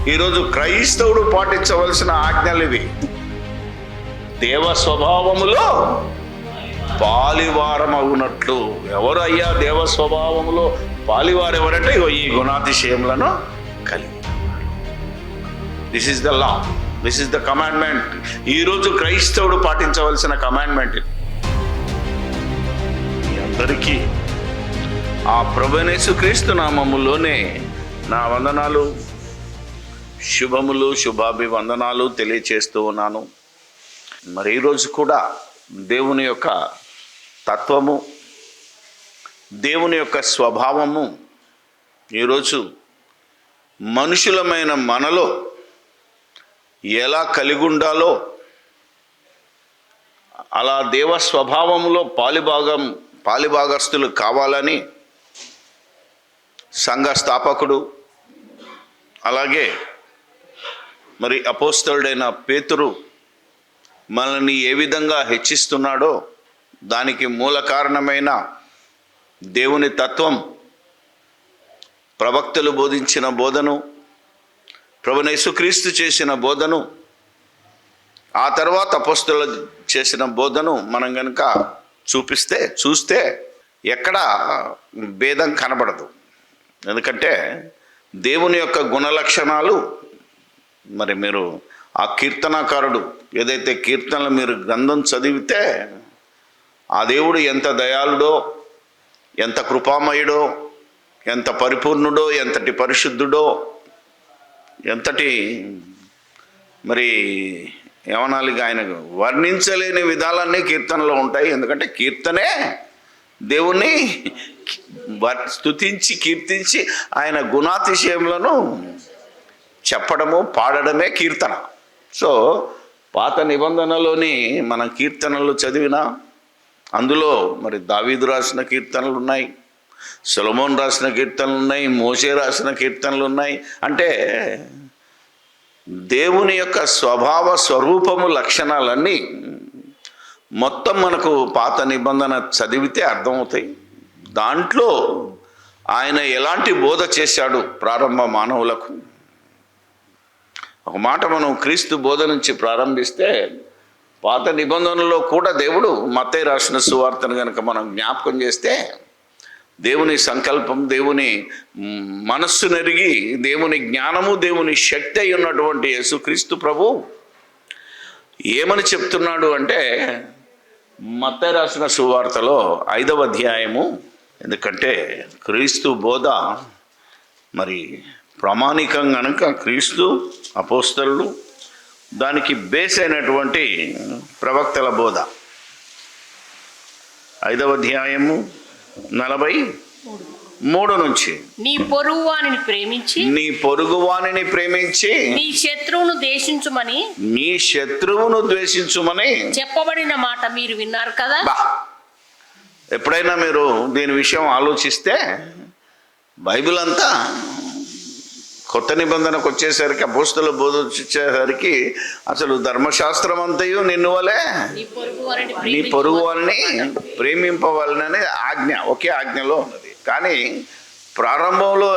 ఈరోజు క్రైస్తవుడు పాటించవలసిన ఆజ్ఞలు ఇవి. దేవ స్వభావములో పాలివారమగునట్లు. ఎవరు అయ్యా దేవ స్వభావములో పాలివారు ఎవరంటే ఈ గుణాతిశయములను కలిగి. This is the law, this is the commandment. ఈరోజు క్రైస్తవుడు పాటించవలసిన కమాండ్మెంట్ ఇది. మీ అందరికీ ఆ ప్రభువైన యేసుక్రీస్తు నామములోనే నా వందనాలు, శుభములు, శుభాభివందనాలు తెలియచేస్తూ ఉన్నాను. మరి ఈరోజు కూడా దేవుని యొక్క తత్వము, దేవుని యొక్క స్వభావము ఈరోజు మనుషులమైన మనలో ఎలా కలిగి ఉండాలో, అలా దేవ స్వభావంలో పాలిభాగస్తులు కావాలని సంఘ స్థాపకుడు, అలాగే మరి అపోస్తలుడైన పేతురు మనల్ని ఏ విధంగా హెచ్చిస్తున్నాడో దానికి మూల కారణమైన దేవుని తత్వం, ప్రవక్తలు బోధించిన బోధను, ప్రభువైన యేసుక్రీస్తు చేసిన బోధను, ఆ తర్వాత అపోస్తలులు చేసిన బోధను మనం కనుక చూస్తే ఎక్కడ భేదం కనబడదు. ఎందుకంటే దేవుని యొక్క గుణలక్షణాలు, మరి మీరు ఆ కీర్తనాకారుడు ఏదైతే కీర్తనలు మీరు గ్రంథం చదివితే ఆ దేవుడు ఎంత దయాళుడో, ఎంత కృపామయుడో, ఎంత పరిపూర్ణుడో, ఎంతటి పరిశుద్ధుడో, ఎంతటి మరి ఏమనాలి, ఆయన వర్ణించలేని విధాలన్నీ కీర్తనలో ఉంటాయి. ఎందుకంటే కీర్తనే దేవుణ్ణి స్తుతించి కీర్తించి ఆయన గుణాతిశయములను చెప్పడము, పాడడమే కీర్తన. సో పాత నిబంధనలోని మనం కీర్తనలు చదివినా అందులో మరి దావీదు రాసిన కీర్తనలు ఉన్నాయి, సొలొమోను రాసిన కీర్తనలు ఉన్నాయి, మోషే రాసిన కీర్తనలు ఉన్నాయి. అంటే దేవుని యొక్క స్వభావ స్వరూపము లక్షణాలన్నీ మొత్తం మనకు పాత నిబంధన చదివితే అర్థమవుతాయి. దాంట్లో ఆయన ఎలాంటి బోధ చేశాడు ప్రారంభ మానవులకు. ఒక మాట మనం క్రీస్తు బోధ నుంచి ప్రారంభిస్తే పాత నిబంధనలో కూడా దేవుడు మత్తయి రాసిన సువార్తను కనుక మనం జ్ఞాపకం చేస్తే దేవుని సంకల్పం, దేవుని మనస్సు నెరిగి, దేవుని జ్ఞానము, దేవుని శక్తి అయి ఉన్నటువంటి యేసుక్రీస్తు ప్రభు ఏమని చెప్తున్నాడు అంటే మత్తయి రాసిన సువార్తలో 5వ అధ్యాయము. ఎందుకంటే క్రీస్తు బోధ మరి ప్రామాణికం కనుక క్రీస్తు, అపోస్తలులు, దానికి బేస్ అయినటువంటి ప్రవక్తల బోధ. 5వ అధ్యాయము 43 నుంచి, నీ పొరుగువానిని ప్రేమించి నీ శత్రువును ద్వేషించుమని చెప్పబడిన మాట మీరు విన్నారు కదా. ఎప్పుడైనా మీరు దీని విషయం ఆలోచిస్తే బైబిల్ అంతా కొత్త నిబంధనకు వచ్చేసరికి, అపోస్తలుల బోధ వచ్చేసరికి అసలు ధర్మశాస్త్రం అంతయు నిన్ను వలే నీ పొరుగు వారిని ప్రేమింపవాలనే ఆజ్ఞ ఒకే ఆజ్ఞలో ఉన్నది. కానీ ప్రారంభంలో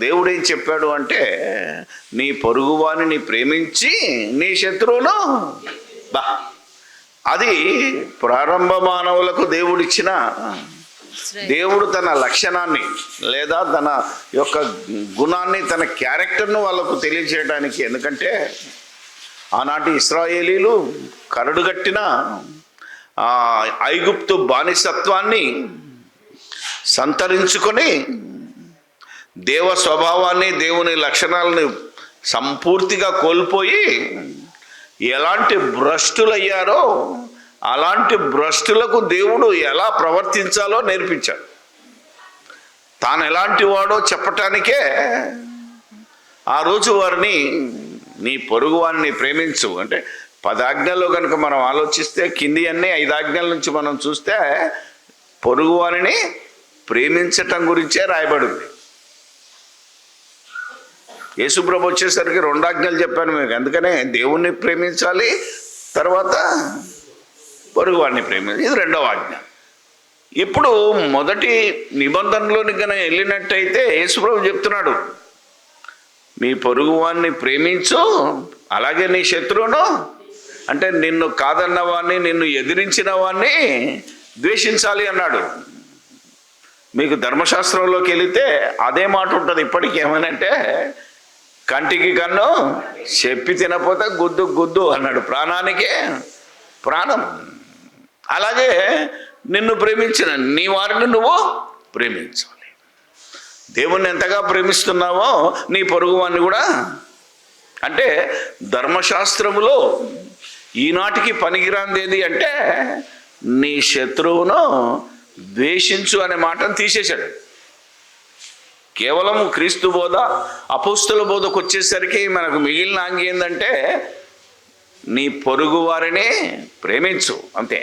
దేవుడు ఏం చెప్పాడు అంటే నీ పొరుగువానిని ప్రేమించి నీ శత్రువును అది ప్రారంభ మానవులకు దేవుడిచ్చిన, దేవుడు తన లక్షణాన్ని లేదా తన యొక్క గుణాన్ని, తన క్యారెక్టర్ను వాళ్ళకు తెలియజేయడానికి. ఎందుకంటే ఆనాటి ఇశ్రాయేలీలు కరడుగట్టిన ఐగుప్తు బానిసత్వాన్ని సంతరించుకొని దేవ స్వభావాన్ని, దేవుని లక్షణాలని సంపూర్తిగా కోల్పోయి ఎలాంటి భ్రష్టులయ్యారో అలాంటి భ్రష్టులకు దేవుడు ఎలా ప్రవర్తించాలో నేర్పించాడు. తాను ఎలాంటి వాడో చెప్పటానికే ఆ రోజు వారిని నీ పొరుగు వారిని ప్రేమించు అంటే 10 ఆజ్ఞల్లో కనుక మనం ఆలోచిస్తే కింది అన్నీ 5 ఆజ్ఞల నుంచి మనం చూస్తే పొరుగు వారిని ప్రేమించటం గురించే రాయబడింది. యేసుప్రభు వచ్చేసరికి 2 ఆజ్ఞలు చెప్పాను మీకు. అందుకనే దేవుణ్ణి ప్రేమించాలి, తర్వాత పొరుగు వారిని ప్రేమించాలి. ఇది 2వ ఆజ్ఞ. ఇప్పుడు మొదటి నిబంధనలోని కనుక వెళ్ళినట్టయితే యేసుప్రభు చెప్తున్నాడు, మీ పొరుగువాన్ని ప్రేమించు, అలాగే నీ శత్రువును, అంటే నిన్ను కాదన్న వాడిని, నిన్ను ఎదిరించిన వాడిని ద్వేషించాలి అన్నాడు. మీకు ధర్మశాస్త్రంలోకి వెళితే అదే మాట ఉంటుంది ఇప్పటికీ. ఏమనంటే కంటికి కన్ను, చెప్పి తినపోతే గుద్దు గుద్దు అన్నాడు. ప్రాణానికే ప్రాణం. అలాగే నిన్ను ప్రేమించిన నీ వారిని నువ్వు ప్రేమించాలి. దేవుణ్ణి ఎంతగా ప్రేమిస్తున్నావో నీ పొరుగువాన్ని కూడా. అంటే ధర్మశాస్త్రములో ఈనాటికి పనికిరాందేది అంటే నీ శత్రువును ద్వేషించు అనే మాటను తీసేశాడు. కేవలం క్రీస్తు బోధ, అపోస్తుల బోధకు వచ్చేసరికి మనకు మిగిలిన ఆంగి ఏంటంటే నీ పొరుగు వారిని ప్రేమించు, అంతే.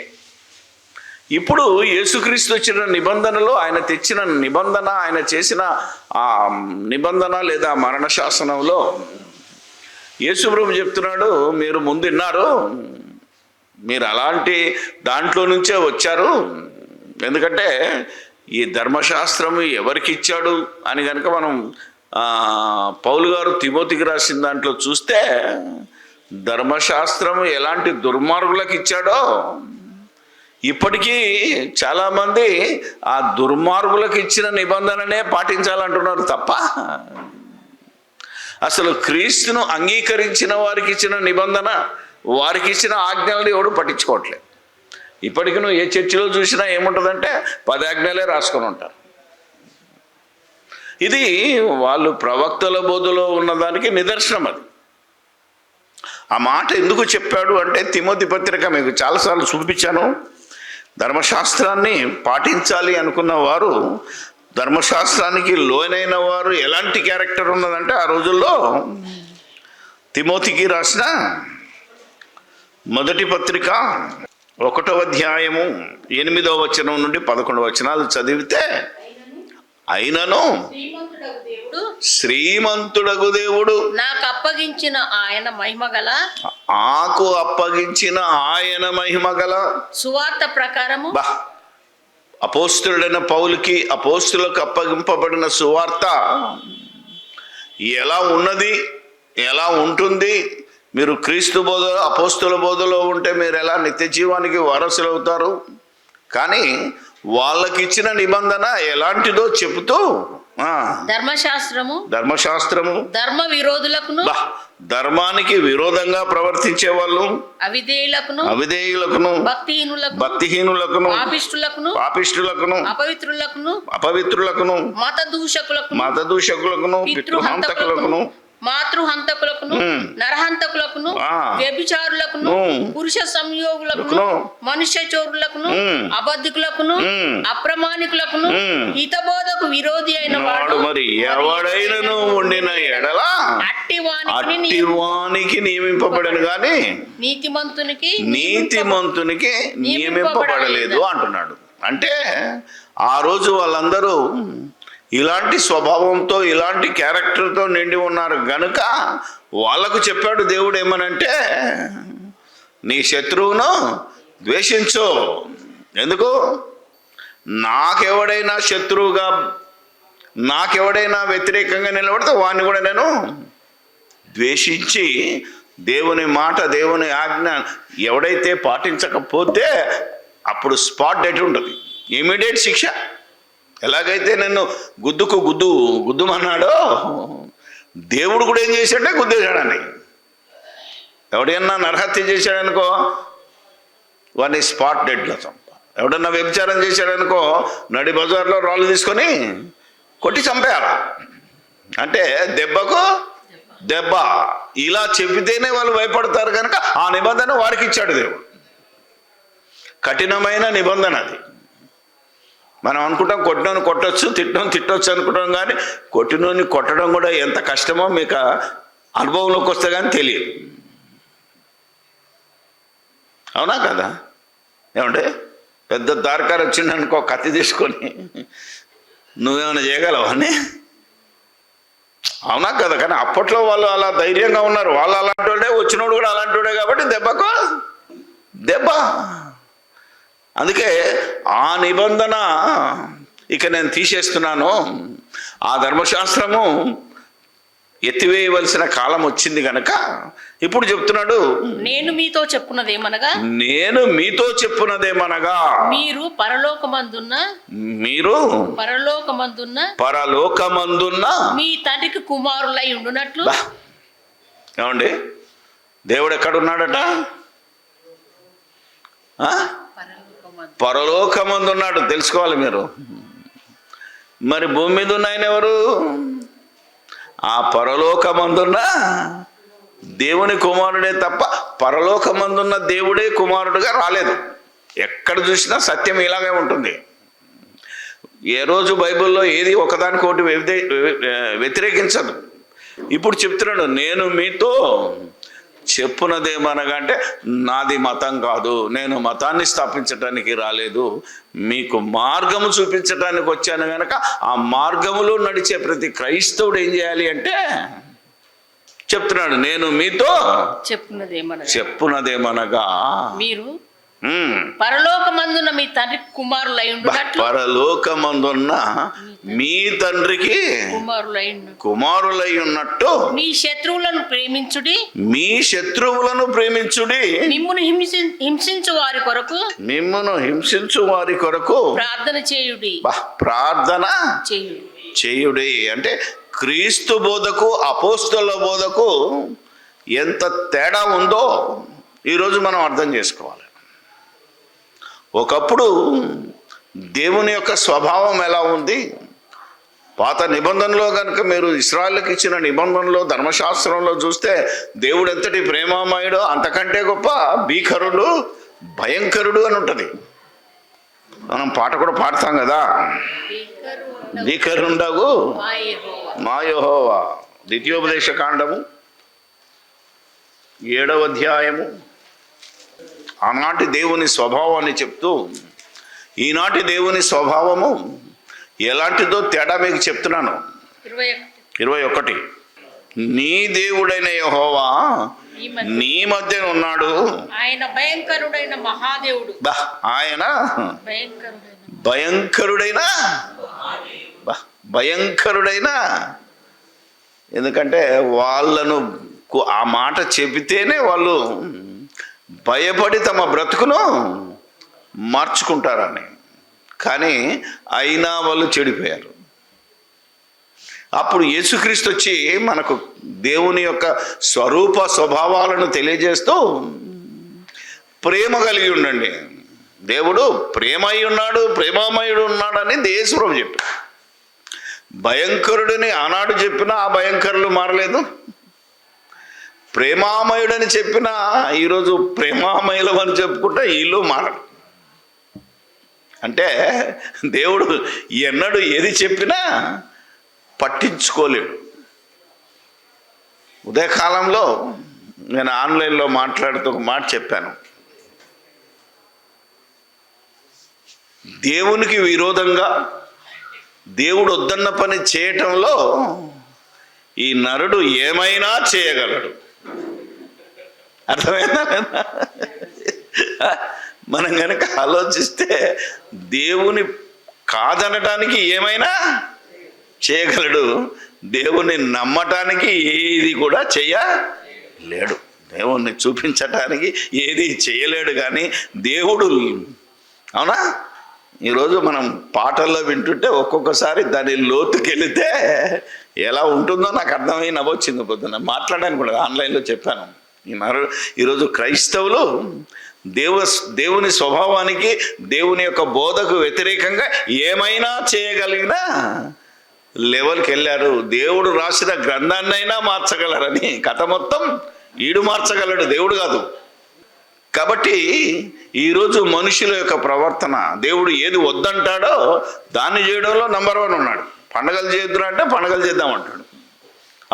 ఇప్పుడు యేసుక్రీస్తు వచ్చిన నిబంధనలో ఆయన తెచ్చిన నిబంధన, ఆయన చేసిన ఆ నిబంధన లేదా మరణ శాసనంలో యేసుప్రభు చెప్తున్నాడు, మీరు ముందు విన్నారు, మీరు అలాంటి దాంట్లో నుంచే వచ్చారు. ఎందుకంటే ఈ ధర్మశాస్త్రం ఎవరికి ఇచ్చాడు అని కనుక మనం పౌలు గారు తిమోతికి రాసిన దాంట్లో చూస్తే ధర్మశాస్త్రం ఎలాంటి దుర్మార్గులకు ఇచ్చాడో ఇప్పటికీ చాలామంది ఆ దుర్మార్గులకు ఇచ్చిన నిబంధననే పాటించాలంటున్నారు తప్ప అసలు క్రీస్తును అంగీకరించిన వారికి ఇచ్చిన నిబంధన, వారికి ఇచ్చిన ఆజ్ఞల్ని ఎవడు పట్టించుకోవట్లేదు. ఇప్పటికి నువ్వు ఏ చర్చిలో చూసినా ఏముంటుందంటే 10 ఆజ్ఞలే రాసుకొని ఉంటారు. ఇది వాళ్ళు ప్రవక్తల బోధలో ఉన్నదానికి నిదర్శనం. అది ఆ మాట ఎందుకు చెప్పాడు అంటే తిమోతి పత్రిక మీకు చాలాసార్లు చూపించాను. ధర్మశాస్త్రాన్ని పాటించాలి అనుకున్న వారు, ధర్మశాస్త్రానికి లోనైన వారు ఎలాంటి క్యారెక్టర్ ఉన్నదంటే ఆ రోజుల్లో తిమోతికి రాసిన మొదటి పత్రిక 1వ అధ్యాయము 8వ వచనం నుండి 11వ వచనాలు చదివితే, అయినను శ్రీమంతుడగు దేవుడు నాకు అప్పగించిన ఆయన మహిమగల సువార్త ప్రకారము, అపోస్తులుడైన పౌలుకి, అపోస్తులకు అప్పగింపబడిన సువార్త ఎలా ఉన్నది, ఎలా ఉంటుంది, మీరు క్రీస్తు బోధ, అపోస్తుల బోధలో ఉంటే మీరు ఎలా నిత్య జీవానికి వారసులు అవుతారు, కానీ వాళ్ళకి ఇచ్చిన నిబంధన ఎలాంటిదో చెబుతూ ధర్మశాస్త్రము ధర్మ విరోధులకును, ధర్మానికి విరోధంగా ప్రవర్తించే వాళ్ళు, అవిధేయులకును భక్తిహీనులకును పాపిష్టులకును అపవిత్రులకును మతదూషకులకును పితృహంతకులకును మాతృహంతకులకును నరహంతకులకును వ్యభిచారులకును పురుష సంయోగులకును మనుష్య చోరులకును అబద్ధికులకును అప్రమాణికులకును హితబోధకు విరోధి అయిన వాడు మరి ఎవడైనను ఉండిన ఎడల అట్టివానికి నియమింపబడను గాని నీతిమంతునికి నియమింపబడలేదు అంటున్నాడు. అంటే ఆ రోజు వాళ్ళందరూ ఇలాంటి స్వభావంతో, ఇలాంటి క్యారెక్టర్తో నిండి ఉన్నారు గనుక వాళ్ళకు చెప్పాడు దేవుడు ఏమనంటే, నీ శత్రువును ద్వేషించు. ఎందుకు? నాకెవడైనా శత్రువుగా, నాకెవడైనా వ్యతిరేకంగా నిలబడితే వాడిని కూడా నేను ద్వేషించి, దేవుని మాట, దేవుని ఆజ్ఞ ఎవడైతే పాటించకపోతే అప్పుడు స్పాట్ డెట్ ఉంటుంది, ఇమీడియట్ శిక్ష. ఎలాగైతే నన్ను గుద్దుమన్నాడో దేవుడు కూడా ఏం చేశాడంటే గుద్దేశాడని. ఎవడైనా నరహత్య చేశాడనుకో వాడిని స్పాట్ డెడ్లో చంప. ఎవడన్నా వ్యభిచారం చేశాడనుకో నడి బజార్లో రాళ్ళు తీసుకొని కొట్టి చంపేయాల. అంటే దెబ్బకు దెబ్బ. ఇలా చెబితేనే వాళ్ళు భయపడతారు కనుక ఆ నిబంధన వారికి ఇచ్చాడు దేవుడు. కఠినమైన నిబంధన అది. మనం అనుకుంటాం కొట్టినోని కొట్టచ్చు, తిట్టొచ్చు అనుకుంటాం, కానీ కొట్టినోని కొట్టడం కూడా ఎంత కష్టమో మీకు అనుభవంలోకి వస్తే కానీ తెలియదు. అవునా కదా? ఏమంటే పెద్ద దారికారు వచ్చిందనుకో కత్తి తీసుకొని నువ్వేమైనా చేయగలవా అని? అవునా కదా? కానీ అప్పట్లో వాళ్ళు అలా ధైర్యంగా ఉన్నారు. వాళ్ళు అలాంటి వాడే, వచ్చినోడు కూడా అలాంటి వాడే కాబట్టి దెబ్బకు దెబ్బ. అందుకే ఆ నిబంధన ఇక నేను తీసేస్తున్నాను. ఆ ధర్మశాస్త్రము ఎత్తివేయవలసిన కాలం వచ్చింది గనక ఇప్పుడు చెప్తున్నాడు, నేను మీతో చెప్పున్నదేమనగా మీరు పరలోకమందున్న మీ తండ్రికి కుమారులై ఉండునట్లు. ఏమండి, దేవుడు ఎక్కడున్నాడట? పరలోకమందున్నాడు. తెలుసుకోవాలి మీరు. మరి భూమి మీద ఉన్న ఆయన ఎవరు? ఆ పరలోకమందున్న దేవుని కుమారుడే తప్ప పరలోకమందున్న దేవుడే కుమారుడుగా రాలేదు. ఎక్కడ చూసినా సత్యం ఇలాగే ఉంటుంది. ఏ రోజు బైబిల్లో ఏది ఒకదానికొకటి వ్యతిరేకించదు. ఇప్పుడు చెప్తున్నాడు, నేను మీతో చెప్పునదేమనగా అంటే నాది మతం కాదు, నేను మతాన్ని స్థాపించటానికి రాలేదు, మీకు మార్గము చూపించటానికి వచ్చాను కనుక ఆ మార్గములో నడిచే ప్రతి క్రైస్తవుడు ఏం చేయాలి అంటే చెప్తున్నాడు, నేను మీతో చెప్పునదేమనగా మీరు పరలోకమందున్న మీ తండ్రి కుమారులై ఉండునట్లు. పరలోకమందున్న మీ తండ్రికి కుమారులై ఉన్నట్టు మీ శత్రువులను ప్రేమించుడి. మిమ్మును హింసించు వారి కొరకు ప్రార్థన చేయుడి. అంటే క్రీస్తు బోధకు అపోస్తలుల బోధకు ఎంత తేడా ఉందో ఈరోజు మనం అర్థం చేసుకోవాలి. ఒకప్పుడు దేవుని యొక్క స్వభావం ఎలా ఉంది? పాత నిబంధనలో కనుక మీరు ఇశ్రాయేలుకి ఇచ్చిన నిబంధనలో ధర్మశాస్త్రంలో చూస్తే దేవుడు ఎంతటి ప్రేమామయుడో అంతకంటే గొప్ప భీకరుడు, భయంకరుడు అని ఉంటుంది. మనం పాట కూడా పాడతాం కదా, భీకరుండగు మా యెహోవా. ద్వితీయోపదేశ కాండము 7వ అధ్యాయము. ఆనాటి దేవుని స్వభావాన్ని చెప్తూ ఈనాటి దేవుని స్వభావము ఎలాంటిదో తేడా మీకు చెప్తున్నాను. 21 నీ దేవుడైన యెహోవా నీ మధ్యన ఉన్నాడు, ఆయన భయంకరుడైన మహాదేవుడు. ఆయన భయంకరుడైన ఎందుకంటే వాళ్ళను ఆ మాట చెబితేనే వాళ్ళు భయపడి తమ బ్రతుకును మార్చుకుంటారని. కానీ అయినా వాళ్ళు చెడిపోయారు. అప్పుడు యేసుక్రీస్తు వచ్చి మనకు దేవుని యొక్క స్వరూప స్వభావాలను తెలియజేస్తూ ప్రేమ కలిగి ఉండండి, దేవుడు ప్రేమై ఉన్నాడు, ప్రేమామయుడు ఉన్నాడని యేసుప్రభు చెప్పాడు. భయంకరుడిని ఆనాడు చెప్పినా ఆ భయంకరులు మారలేదు, ప్రేమామయుడని చెప్పినా ఈరోజు ప్రేమామయులం అని చెప్పుకుంటే వీళ్ళు మారడు. అంటే దేవుడు ఎన్నడూ ఏది చెప్పినా పట్టించుకోలేడు. ఉదయకాలంలో నేను ఆన్లైన్లో మాట్లాడుతూ ఒక మాట చెప్పాను, దేవునికి విరోధంగా దేవుడు వద్దన్న పని చేయటంలో ఈ నరుడు ఏమైనా చేయగలడు. అర్థమైందా? మనం కనుక ఆలోచిస్తే దేవుని కాదనటానికి ఏమైనా చేయగలడు, దేవుని నమ్మటానికి ఏది కూడా చేయలేడు, దేవుణ్ణి చూపించటానికి ఏది చేయలేడు. కానీ దేవుడు, అవునా, ఈరోజు మనం పాటల్లో వింటుంటే ఒక్కొక్కసారి దాని లోతుకెళితే ఎలా ఉంటుందో నాకు అర్థమై నవ్వొచ్చింది. పొద్దున్న మాట్లాడాను కూడా, ఆన్లైన్లో చెప్పాను. ఈరోజు క్రైస్తవులు దేవుని స్వభావానికి, దేవుని యొక్క బోధకు వ్యతిరేకంగా ఏమైనా చేయగలిగిన లెవెల్కి వెళ్ళారు. దేవుడు రాసిన గ్రంథాన్నైనా మార్చగలరని, కథ మొత్తం ఈడు మార్చగలడు, దేవుడు కాదు. కాబట్టి ఈరోజు మనుషుల యొక్క ప్రవర్తన, దేవుడు ఏది వద్దంటాడో దాన్ని చేయడంలో నంబర్ 1 ఉన్నాడు. పండగలు చేద్దురా అంటే పండగలు చేద్దామంటాడు.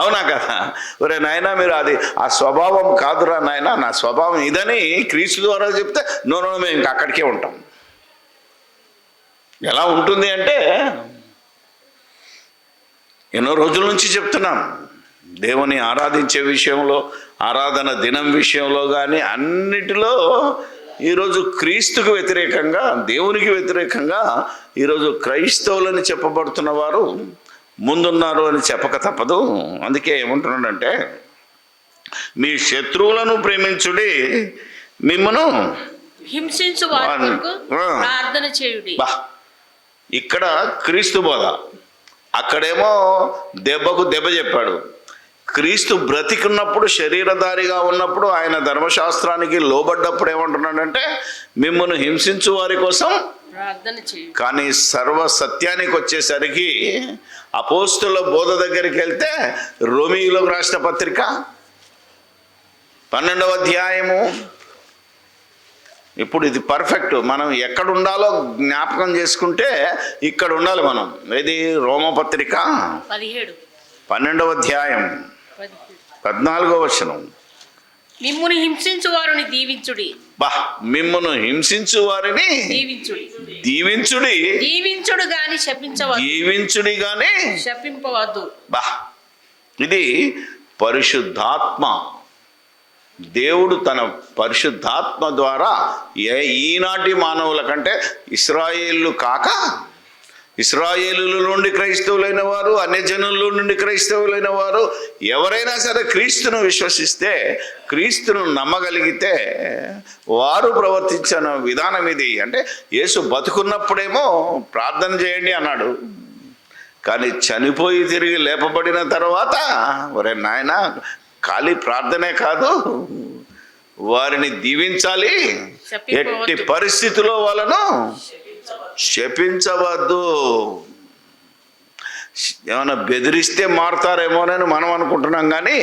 అవునా కదా? ఒరే నాయనా, మీరు అది ఆ స్వభావం కాదురా నాయనా, నా స్వభావం ఇదని క్రీస్తు ద్వారా చెప్తే నోనో మేము ఇంకా అక్కడికే ఉంటాం. ఎలా ఉంటుంది అంటే, ఎన్నో రోజుల నుంచి చెప్తున్నాను, దేవుని ఆరాధించే విషయంలో, ఆరాధన దినం విషయంలో కానీ అన్నిటిలో ఈరోజు క్రీస్తుకు వ్యతిరేకంగా, దేవునికి వ్యతిరేకంగా ఈరోజు క్రైస్తవులని చెప్పబడుతున్న వారు ముందున్నారు అని చెప్పక తప్పదు. అందుకే ఏమంటున్నాడంటే, మీ శత్రువులను ప్రేమించుడి, మిమ్మను హింసించు వారి కొరకు ప్రార్థన చేయుడి. ఇక్కడ క్రీస్తు బోధ, అక్కడేమో దెబ్బకు దెబ్బ చెప్పాడు. క్రీస్తు బ్రతికున్నప్పుడు, శరీరధారిగా ఉన్నప్పుడు, ఆయన ధర్మశాస్త్రానికి లోబడ్డప్పుడు ఏమంటున్నాడంటే, మిమ్మల్ని హింసించు వారి కోసం ప్రార్థన చేయుడి. కానీ సర్వ సత్యానికి వచ్చేసరికి అపోస్తుల బోధ దగ్గరికి వెళ్తే, రోమీయులకు రాసిన పత్రిక 12వ అధ్యాయము, ఇప్పుడు ఇది పర్ఫెక్ట్. మనం ఎక్కడ ఉండాలో జ్ఞాపకం చేసుకుంటే ఇక్కడ ఉండాలి మనం. ఇది రోమపత్రిక 12వ అధ్యాయం 14వ వచనం. మిమ్మును హింసించు వారిని దీవించుడి. మిమ్మును హింసించు వారిని దీవించుడి. దీవించుడు గాని శపించవద్దు. దీవించుడి గాని శపింపవద్దు. ఇది పరిశుద్ధాత్మ. దేవుడు తన పరిశుద్ధాత్మ ద్వారా ఈనాటి మానవుల కంటే, ఇశ్రాయేలు కాక ఇశ్రాయేలుల నుండి క్రైస్తవులైన వారు, అన్యజనుల నుండి క్రైస్తవులైన వారు ఎవరైనా సరే క్రీస్తును విశ్వసిస్తే, క్రీస్తును నమ్మగలిగితే వారు ప్రవర్తించిన విధానం ఇది. అంటే యేసు బతుకున్నప్పుడేమో ప్రార్థన చేయండి అన్నాడు, కానీ చనిపోయి తిరిగి లేపబడిన తర్వాత, ఒరే నాయన, ఖాళీ ప్రార్థనే కాదు, వారిని దీవించాలి, ఎట్టి పరిస్థితుల్లో వాళ్ళను శపించవద్దు. ఏమైనా బెదిరిస్తే మారుతారేమోనని మనం అనుకుంటున్నాం, కానీ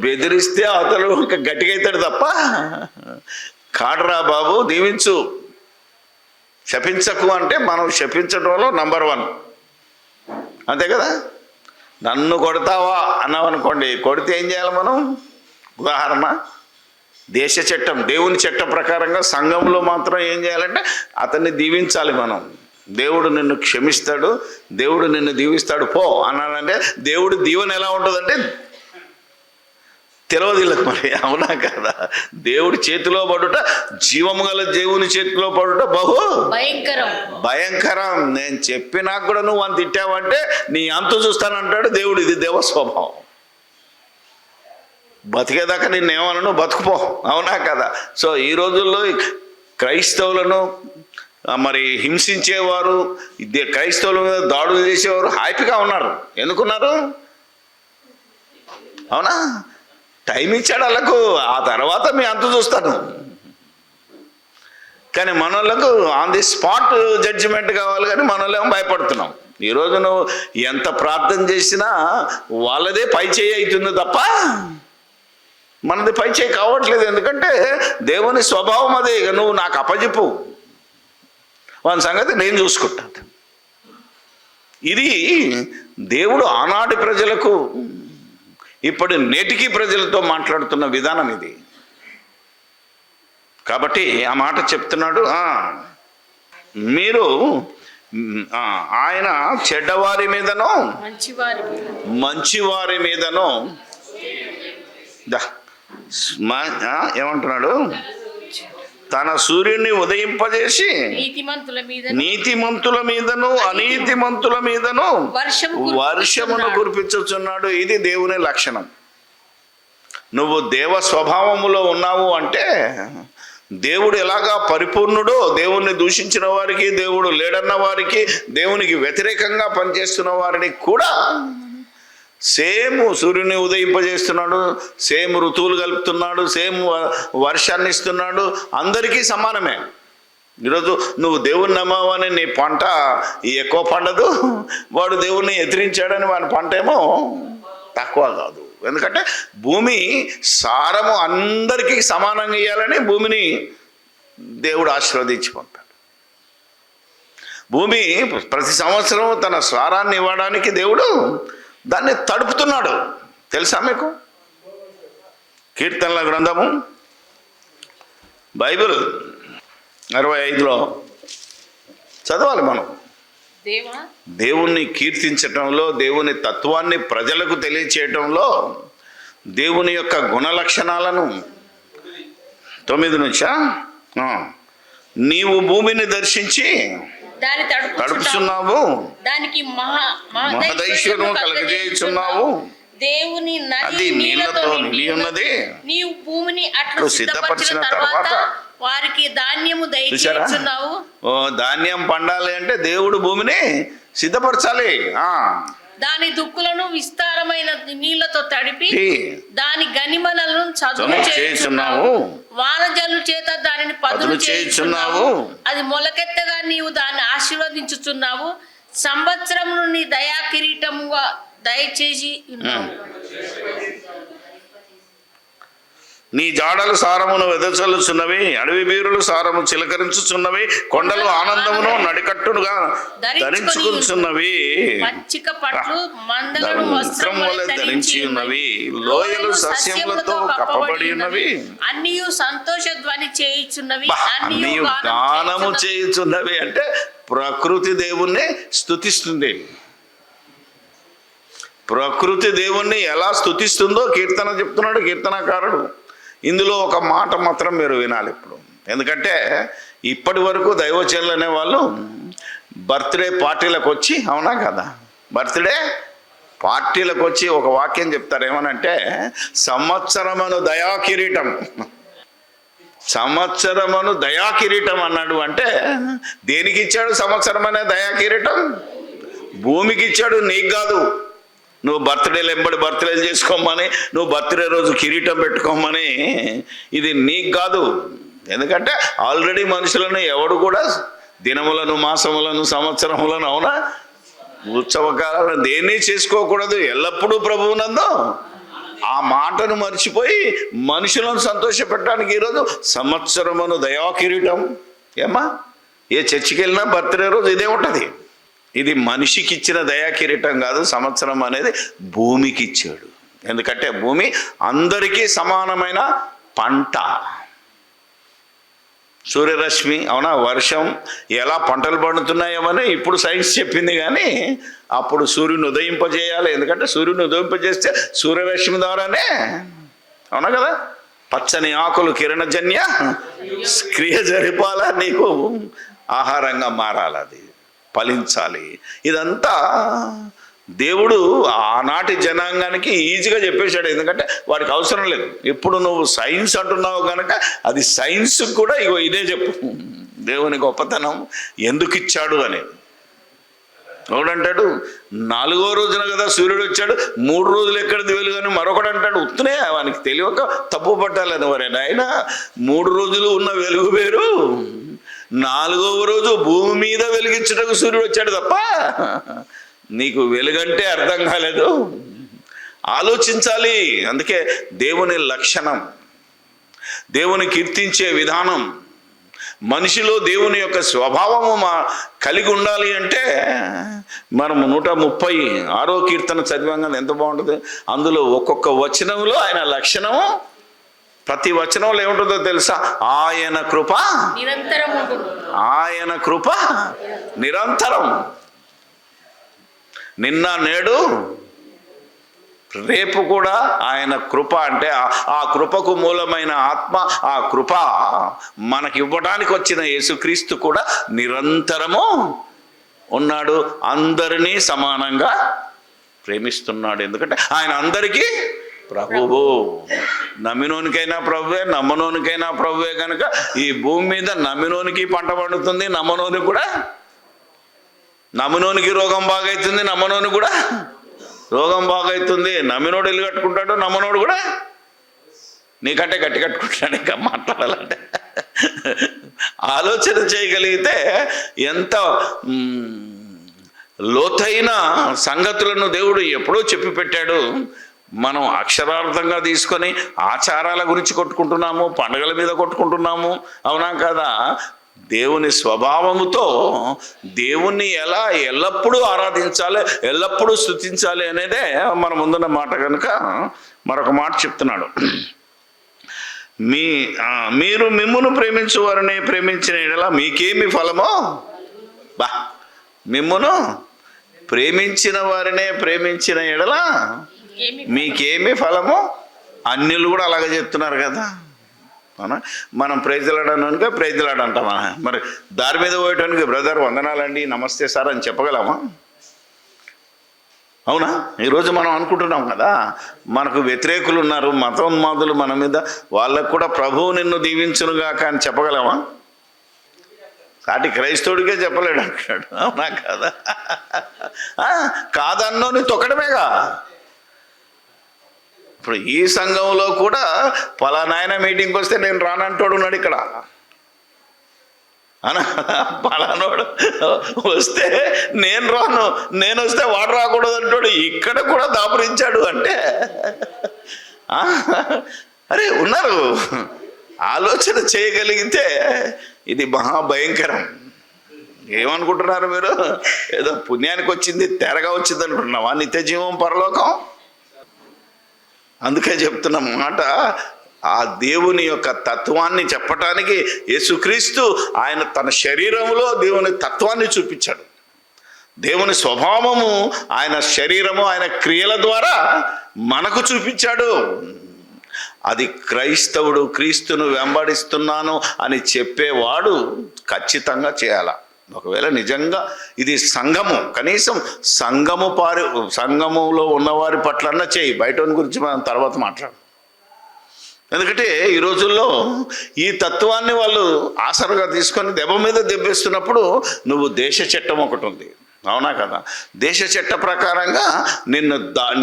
బెదిరిస్తే అతను ఇంకా గట్టిగా అవుతాడు తప్ప, కాడరా బాబు దీవించు, శపించకు అంటే మనం శపించడంలో నంబర్ 1. అంతే కదా. నన్ను కొడతావా అన్నామనుకోండి, కొడితే ఏం చేయాలి మనం? ఉదాహరణ, దేశ చట్టం, దేవుని చట్టం ప్రకారంగా సంఘంలో మాత్రం ఏం చేయాలంటే అతన్ని దీవించాలి మనం. దేవుడు నిన్ను క్షమిస్తాడు, దేవుడు నిన్ను దీవిస్తాడు పో అన్నాడంటే, దేవుడు దీవెన ఎలా ఉంటుందంటే తెలియదు వీళ్ళకి మరి. అవునా కదా. దేవుడి చేతిలో పడుట, జీవము గల దేవుని చేతిలో పడుట బహు భయంకరం. నేను చెప్పినా కూడా నువ్వు అంత తిట్టావంటే నీ అంతు చూస్తానంటాడు దేవుడు. ఇది దేవ స్వభావం. బతికేదాకా నిన్నేమనను, బతుకుపో. అవునా కదా. సో ఈ రోజుల్లో క్రైస్తవులను మరి హింసించేవారు, క్రైస్తవుల మీద దాడులు చేసేవారు హ్యాపీగా ఉన్నారు. ఎందుకున్నారు? అవునా. టైం ఇచ్చాడు వాళ్ళకు, ఆ తర్వాత మీ అంతు చూస్తాను. కానీ మనోళ్ళకు ఆన్ ది స్పాట్ జడ్జిమెంట్ కావాలి, కానీ మనోళ్ళేమో భయపడుతున్నాం. ఈరోజు నువ్వు ఎంత ప్రార్థన చేసినా వాళ్ళదే పై చేయి అవుతుంది తప్ప మనది పై చేయి కావట్లేదు. ఎందుకంటే దేవుని స్వభావం అదే. ఇక నువ్వు నాకు అప్పజెప్పు, వాని సంగతి నేను చూసుకుంటాను. ఇది దేవుడు ఆనాటి ప్రజలకు, ఇప్పుడు నేటికి ప్రజలతో మాట్లాడుతున్న విధానం ఇది. కాబట్టి ఆ మాట చెప్తున్నాడు. మీరు ఆయన చెడ్డవారి మీదనో మంచివారి మీదనో ఏమంటున్నాడు? తన సూర్యుడిని ఉదయింపజేసి నీతిమంతుల మీదను అనీతిమంతుల మీదను వర్షమును కురిపించుచున్నాడు. ఇది దేవుని లక్షణం. నువ్వు దేవ స్వభావములో ఉన్నావు అంటే, దేవుడు ఎలాగా పరిపూర్ణుడో, దేవుణ్ణి దూషించిన వారికి, దేవుడు లేడన్న వారికి, దేవునికి వ్యతిరేకంగా పనిచేస్తున్న వారిని కూడా సేమ్ సూర్యుని ఉదయింపజేస్తున్నాడు, సేమ్ ఋతువులు కలుపుతున్నాడు, సేమ్ వర్షాన్ని ఇస్తున్నాడు. అందరికీ సమానమే. ఈరోజు నువ్వు దేవుని నమ్మవని నీ పంట ఎక్కువ పండదు, వాడు దేవుణ్ణి ఎదిరించాడని వాని పంట ఏమో తక్కువ కాదు. ఎందుకంటే భూమి సారము అందరికీ సమానంగా ఇవ్వాలని భూమిని దేవుడు ఆశీర్వదించి పంపాడు. భూమి ప్రతి సంవత్సరం తన సారాన్ని ఇవ్వడానికి దేవుడు దాన్ని తడుపుతున్నాడు. తెలుసా మీకు? కీర్తనల గ్రంథము బైబిల్ 65లో చదవాలి మనం. దేవుణ్ణి కీర్తించటంలో, దేవుని తత్వాన్ని ప్రజలకు తెలియచేయటంలో, దేవుని యొక్క గుణ లక్షణాలను 9 నుంచా, నీవు భూమిని దర్శించి దాని తడుపుచున్నావు, దానికి మహదైశ్వర్యము కలగజేయుచున్నావు, దేవుని అది నీళ్లతో నిండి ఉన్నది. నీవు భూమిని అట్లు సిద్ధపరిచిన తర్వాత వారికి ధాన్యము దయచేయుచున్నావు. ధాన్యం పండాలి అంటే దేవుడు భూమిని సిద్ధపరచాలి. దాని దుక్కులను విస్తారమైన నీళ్లతో తడిపి దాని గనిమలను చదువు చేయుచున్నావు. వానజల్లు చేత దానిని పదును చేయుచున్నావు. అది మొలకెత్తగా నీవు దాన్ని ఆశీర్వదించుచున్నావు. సంవత్సరము నీ దయా కిరీటముగా దయచేసి ఉన్నావు. నీ జాడలు సారమును వెదజల్లుచున్నవి, అడవి బీరులు సారము చిలకరించుచున్నవి, కొండలు ఆనందమును నడికట్టుగా ధరించుకున్నవి, పచ్చిక పట్లు మందలను వస్త్రం వలె ధరించి ఉన్నవి, లోయలు సస్యములతో కప్పబడి ఉన్నవి, అన్నియు సంతోష ధ్వని చేయుచున్నవి, అన్నియు గానము చేయుచున్నవి. అంటే ప్రకృతి దేవుణ్ణి స్తుతిస్తుంది. ప్రకృతి దేవుణ్ణి ఎలా స్తుతిస్తుందో కీర్తన చెప్తున్నాడు కీర్తనకారుడు. ఇందులో ఒక మాట మాత్రం మీరు వినాలి ఇప్పుడు. ఎందుకంటే ఇప్పటి వరకు దైవజనులు అనేవాళ్ళు బర్త్డే పార్టీలకు వచ్చి, అవునా కదా, బర్త్డే పార్టీలకు వచ్చి ఒక వాక్యం చెప్తారు. ఏమనంటే సంవత్సరమును దయాకిరీటం, సంవత్సరమును దయాకిరీటం అన్నాడు. అంటే దేనికి ఇచ్చాడు సంవత్సరం అనే దయాకిరీటం? భూమికి ఇచ్చాడు, నీకు కాదు. నువ్వు బర్త్డేలు ఎంబడి బర్త్డేలు చేసుకోమని, నువ్వు బర్త్డే రోజు కిరీటం పెట్టుకోమని, ఇది నీకు కాదు. ఎందుకంటే ఆల్రెడీ మనుషులను ఎవడు కూడా దినములను, మాసములను, సంవత్సరములను, అవునా, ఉత్సవకాలను దేన్ని చేసుకోకూడదు. ఎల్లప్పుడూ ప్రభువునందు ఆ మాటను మర్చిపోయి మనుషులను సంతోషపెట్టడానికి ఈరోజు సంవత్సరమును దయా కిరీటం. ఏమ్మా, ఏ చర్చికి వెళ్ళినా బర్త్డే రోజు ఇదే ఉంటుంది. ఇది మనిషికి ఇచ్చిన దయా కిరీటం కాదు. సంవత్సరం అనేది భూమికి ఇచ్చాడు. ఎందుకంటే భూమి అందరికీ సమానమైన పంట. సూర్యరశ్మి, అవునా, వర్షం, ఎలా పంటలు పండుతున్నాయేమని ఇప్పుడు సైన్స్ చెప్పింది. కానీ అప్పుడు సూర్యుని ఉదయింపజేయాలి. ఎందుకంటే సూర్యుని ఉదయింపజేస్తే సూర్యరశ్మి ద్వారానే, అవునా కదా, పచ్చని ఆకులు కిరణజన్య క్రియ జరిపాలా, నీకు ఆహారంగా మారాలి, అది ఫలించాలి. ఇదంతా దేవుడు ఆనాటి జనాంగానికి ఈజీగా చెప్పేశాడు. ఎందుకంటే వాడికి అవసరం లేదు. ఇప్పుడు నువ్వు సైన్స్ అంటున్నావు కనుక అది సైన్స్ కూడా ఇగో ఇదే చెప్పు, దేవుని గొప్పతనం ఎందుకు ఇచ్చాడు అనేది. ఒకడంటాడు 4వ రోజున కదా సూర్యుడు వచ్చాడు, 3 రోజులు ఎక్కడిది వెలుగు అని మరొకడు అంటాడు. ఉత్తునే వానికి తెలియక తప్పు పట్టాలని. వారేనా ఆయన 3 రోజులు ఉన్న వెలుగు వేరు, 4వ రోజు భూమి మీద వెలిగించుటకు సూర్యుడు వచ్చాడు తప్ప నీకు వెలుగంటే అర్థం కాలేదు. ఆలోచించాలి. అందుకే దేవుని లక్షణం, దేవుని కీర్తించే విధానం, మనిషిలో దేవుని యొక్క స్వభావము కలిగి ఉండాలి. అంటే మనము 136వ కీర్తన చదివాం, ఎంత బాగుంటుంది. అందులో ఒక్కొక్క వచనంలో ఆయన లక్షణము, ప్రతి వచనంలో ఏముంటుందో తెలుసా? ఆయన కృప నిరంతరం, ఆయన కృప నిరంతరం, నిన్న నేడు రేపు కూడా ఆయన కృప. అంటే ఆ కృపకు మూలమైన ఆత్మ, ఆ కృప మనకి ఇవ్వడానికి వచ్చిన యేసుక్రీస్తు కూడా నిరంతరము ఉన్నాడు. అందరినీ సమానంగా ప్రేమిస్తున్నాడు. ఎందుకంటే ఆయన అందరికీ ప్రభువు. నమ్మినోనికైనా ప్రభువే, నమ్మనోనికైనా ప్రభువే. కనుక ఈ భూమి మీద నమ్మినోనికి పంట పండుతుంది, నమ్మనోనికి కూడా, నమ్మినోనికి రోగం బాగవుతుంది, నమ్మనోనికి కూడా రోగం బాగవుతుంది. నమ్మినోడు ఇల్లు కట్టుకుంటాడు, నమ్మనోడు కూడా నీకంటే గట్టి కట్టుకుంటాడు. ఇంకా మాట్లాడాలంటే ఆలోచన చేయగలిగితే ఎంత లోతైన సంగతులను దేవుడు ఎప్పుడో చెప్పి పెట్టాడు. మనం అక్షరార్థంగా తీసుకొని ఆచారాల గురించి కొట్టుకుంటున్నాము, పండుగల మీద కొట్టుకుంటున్నాము, అవునా కదా. దేవుని స్వభావముతో దేవుణ్ణి ఎలా ఎల్లప్పుడూ ఆరాధించాలి, ఎల్లప్పుడూ స్తుతించాలి అనేదే మన ముందున్న మాట. కనుక మరొక మాట చెప్తున్నాడు, మీరు మిమ్మును ప్రేమించు వారిని ప్రేమించిన ఎడల మీకేమి ఫలమో. బా, మిమ్మును ప్రేమించిన వారినే ప్రేమించిన ఎడల మీకేమి ఫలము. అన్యులు కూడా అలాగే చెప్తున్నారు కదా. అవునా? మనం ప్రైజ్లాడడానికి ప్రైజ్లాడంటామా? మరి దారి మీద పోయటానికి బ్రదర్ వందనాలండి నమస్తే సార్ అని చెప్పగలమా? అవునా? ఈరోజు మనం అనుకుంటున్నాం కదా, మనకు వ్యతిరేకులు ఉన్నారు, మతోన్మాదులు మన మీద, వాళ్ళకు కూడా ప్రభువు నిన్ను దీవించునుగాక అని చెప్పగలమా? కాటి క్రైస్తవుడికే చెప్పలేడు అంటాడు. అవునా కదా? కాదన్నోని తొక్కడమేగా. ఇప్పుడు ఈ సంఘంలో కూడా పలానాయన మీటింగ్కి వస్తే నేను రానంటోడు ఉన్నాడు ఇక్కడ. పలానోడు వస్తే నేను రాను, నేను వస్తే వాడు రాకూడదు అంటాడు. ఇక్కడ కూడా దాపురించాడు అంటే అరే ఉన్నారు. ఆలోచన చేయగలిగితే ఇది మహాభయంకరం. ఏమనుకుంటున్నారు మీరు? ఏదో పుణ్యానికి వచ్చింది తెరగా వచ్చింది అనుకుంటున్నావా? నిత్య జీవం పరలోకం. అందుకే చెప్తున్న మాట, ఆ దేవుని యొక్క తత్వాన్ని చెప్పటానికి యేసుక్రీస్తు ఆయన తన శరీరంలో దేవుని తత్వాన్ని చూపించాడు. దేవుని స్వభావము ఆయన శరీరము, ఆయన క్రియల ద్వారా మనకు చూపించాడు. అది క్రైస్తవుడు క్రీస్తును వెంబడిస్తున్నాను అని చెప్పేవాడు ఖచ్చితంగా చేయాల. ఒకవేళ నిజంగా ఇది సంఘము, కనీసం సంఘములో ఉన్నవారి పట్లన్నా చేయి. బయట గురించి మనం తర్వాత మాట్లాడు. ఎందుకంటే ఈ రోజుల్లో ఈ తత్వాన్ని వాళ్ళు ఆసరగా తీసుకొని దెబ్బ మీద దెబ్బేస్తున్నప్పుడు, నువ్వు దేశ చట్టం ఒకటి ఉంది, అవునా కదా? దేశ చట్ట ప్రకారంగా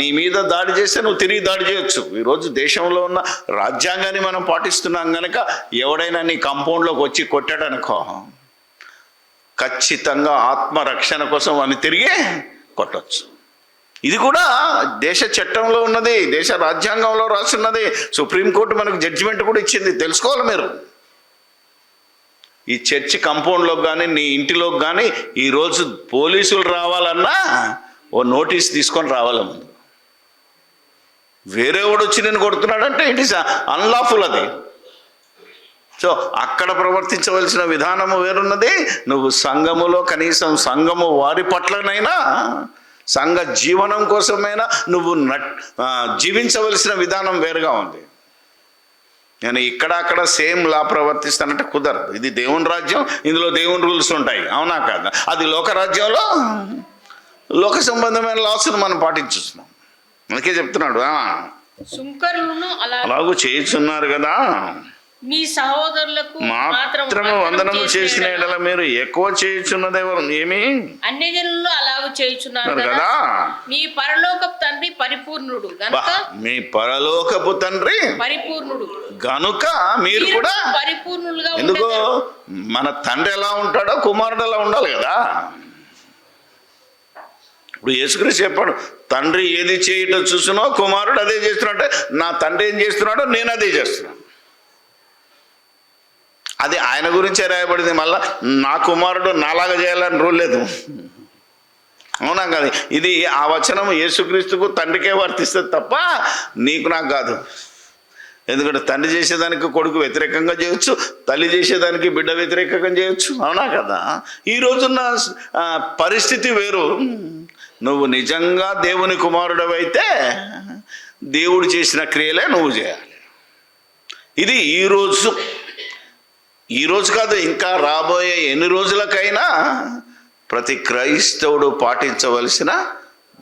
నీ మీద దాడి చేస్తే నువ్వు తిరిగి దాడి చేయొచ్చు. ఈరోజు దేశంలో ఉన్న రాజ్యాంగాన్ని మనం పాటిస్తున్నాం కనుక ఎవడైనా నీ కాంపౌండ్లోకి వచ్చి కొట్టాడనుకో, ఖచ్చితంగా ఆత్మరక్షణ కోసం అని తిరిగి కొట్టచ్చు. ఇది కూడా దేశ చట్టంలో ఉన్నది, దేశ రాజ్యాంగంలో రాసున్నది. సుప్రీంకోర్టు మనకు జడ్జిమెంట్ కూడా ఇచ్చింది, తెలుసుకోవాలి మీరు. ఈ చర్చి కాంపౌండ్లోకి కానీ నీ ఇంటిలోకి కానీ ఈరోజు పోలీసులు రావాలన్నా ఓ నోటీస్ తీసుకొని రావాలి ముందు. వేరే వాడు వచ్చి నేను కొడుతున్నాడంటే ఇట్ ఈస్ అన్లాఫుల్ అది. సో అక్కడ ప్రవర్తించవలసిన విధానము వేరున్నది. నువ్వు సంఘములో కనీసం సంఘము వారి పట్లనైనా, సంఘ జీవనం కోసమైనా నువ్వు జీవించవలసిన విధానం వేరుగా ఉంది. నేను ఇక్కడ అక్కడ సేమ్ లా ప్రవర్తిస్తానంటే కుదరదు. ఇది దేవుని రాజ్యం, ఇందులో దేవుని రూల్స్ ఉంటాయి, అవునా కాదా? అది లోకరాజ్యంలో లోక సంబంధమైన లాస్ను మనం పాటించుతున్నాం. అందుకే చెప్తున్నాడు, సుంకరులను అలాగూ చేయుచున్నారు కదా, మీ సహోదరులకు మాత్రము వందనము చేసిన ఎడల మీరు ఎక్కువ చేయుచున్నది ఎవరు? ఏమి అన్యజనులు అలాగూ చేయుచున్నారు కదా. మీ పరలోకపు తండ్రి పరిపూర్ణుడు గనుక, మీ పరలోకపు తండ్రి పరిపూర్ణుడు గనుక మీరు కూడా పరిపూర్ణులుగా. ఎందుకు? మన తండ్రి ఎలా ఉంటాడో కుమారుడు అలా ఉండాలి కదా. ఇప్పుడు యేసుక్రీస్తు చెప్పాడు, తండ్రి ఏది చేయటం చూసినో కుమారుడు అదే చేస్తున్నాడు. అంటే నా తండ్రి ఏం చేస్తున్నాడో నేను అదే చేస్తున్నాను. అది ఆయన గురించే రాయబడింది. మళ్ళా నా కుమారుడు నాలాగా చేయాలని రూల్ లేదు, అవునా కాదు? ఇది ఆ వచనం యేసుక్రీస్తుకు తండ్రికే వర్తిస్తుంది తప్ప నీకు నాకు కాదు. ఎందుకంటే తండ్రి చేసేదానికి కొడుకు వ్యతిరేకంగా చేయొచ్చు, తల్లి చేసేదానికి బిడ్డ వ్యతిరేకంగా చేయొచ్చు, అవునా కదా? ఈ రోజున్న పరిస్థితి వేరు. నువ్వు నిజంగా దేవుని కుమారుడవైతే దేవుడు చేసిన క్రియలే నువ్వు చేయాలి. ఇది ఈరోజు కాదు, ఇంకా రాబోయే ఎన్ని రోజులకైనా ప్రతి క్రైస్తవుడు పాటించవలసిన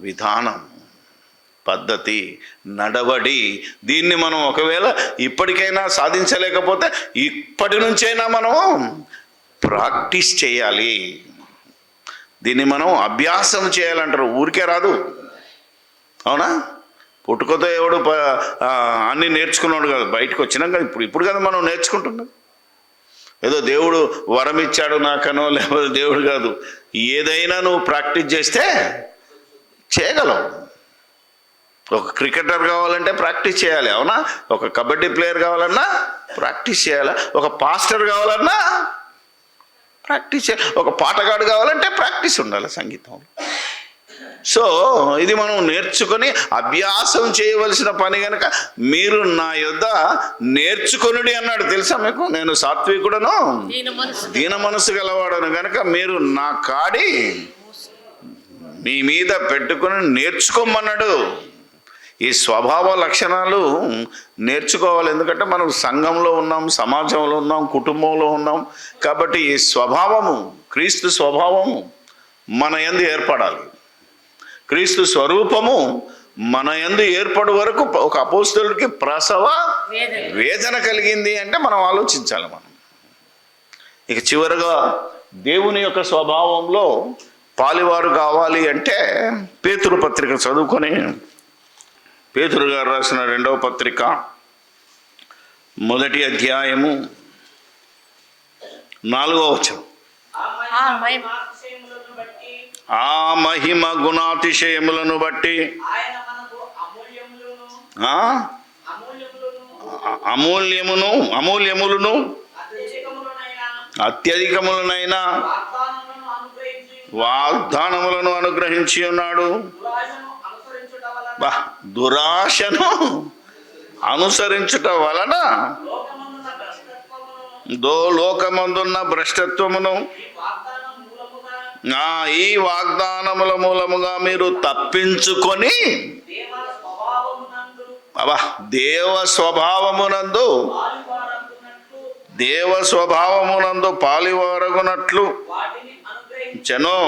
విధానం, పద్ధతి, నడవడి. దీన్ని మనం ఒకవేళ ఇప్పటికైనా సాధించలేకపోతే ఇప్పటి నుంచైనా మనం ప్రాక్టీస్ చేయాలి. దీన్ని మనం అభ్యాసం చేయాలంటారు, ఊరికే రాదు, అవునా? పుట్టుకతో ఎవడు అన్నీ నేర్చుకున్నాడు కదా, బయటకు వచ్చినాక ఇప్పుడు కదా మనం నేర్చుకుంటున్నాం. ఏదో దేవుడు వరం ఇచ్చాడు నాకనో, లేకపోతే దేవుడు కాదు, ఏదైనా నువ్వు ప్రాక్టీస్ చేస్తే చేయగలవు. ఒక క్రికెటర్ కావాలంటే ప్రాక్టీస్ చేయాలి, అవునా? ఒక కబడ్డీ ప్లేయర్ కావాలన్నా ప్రాక్టీస్ చేయాలి, ఒక పాస్టర్ కావాలన్నా ప్రాక్టీస్ చేయాలి, ఒక పాటగాడు కావాలంటే ప్రాక్టీస్ ఉండాలి సంగీతంలో. సో ఇది మనం నేర్చుకొని అభ్యాసం చేయవలసిన పని కనుక మీరు నా యొద్ద నేర్చుకొనుడి అన్నాడు. తెలుసా మీకు? నేను సాత్వికుడను దీన మనసు గలవాడను కనుక మీరు నా కాడి మీ మీద పెట్టుకొని నేర్చుకోమన్నాడు. ఈ స్వభావ లక్షణాలు నేర్చుకోవాలి. ఎందుకంటే మనం సంఘంలో ఉన్నాం, సమాజంలో ఉన్నాం, కుటుంబంలో ఉన్నాం. కాబట్టి ఈ స్వభావము, క్రీస్తు స్వభావము మన యందు ఏర్పడాలి. క్రీస్తు స్వరూపము మన యందు ఏర్పడు వరకు ఒక అపోస్తలుడికి ప్రసవ వేదన కలిగింది అంటే మనం ఆలోచించాలి. మనం ఇక చివరగా దేవుని యొక్క స్వభావంలో పాలివారు కావాలి అంటే పేతురు పత్రిక చదువుకొని, పేతురు గారు రాసిన 2వ పత్రిక 1వ అధ్యాయము 4వ వచనం. ఆ మహిమ గుణాతిశయములను బట్టి అమూల్యములను అత్యధికములనైనా వాగ్దానములను అనుగ్రహించి ఉన్నాడు. దురాశను అనుసరించుట వలన లోకమందున్న భ్రష్టత్వమును ఈ వాగ్దానముల మూలముగా మీరు తప్పించుకొని దేవ స్వభావమునందు పాలివారగునట్లు చనో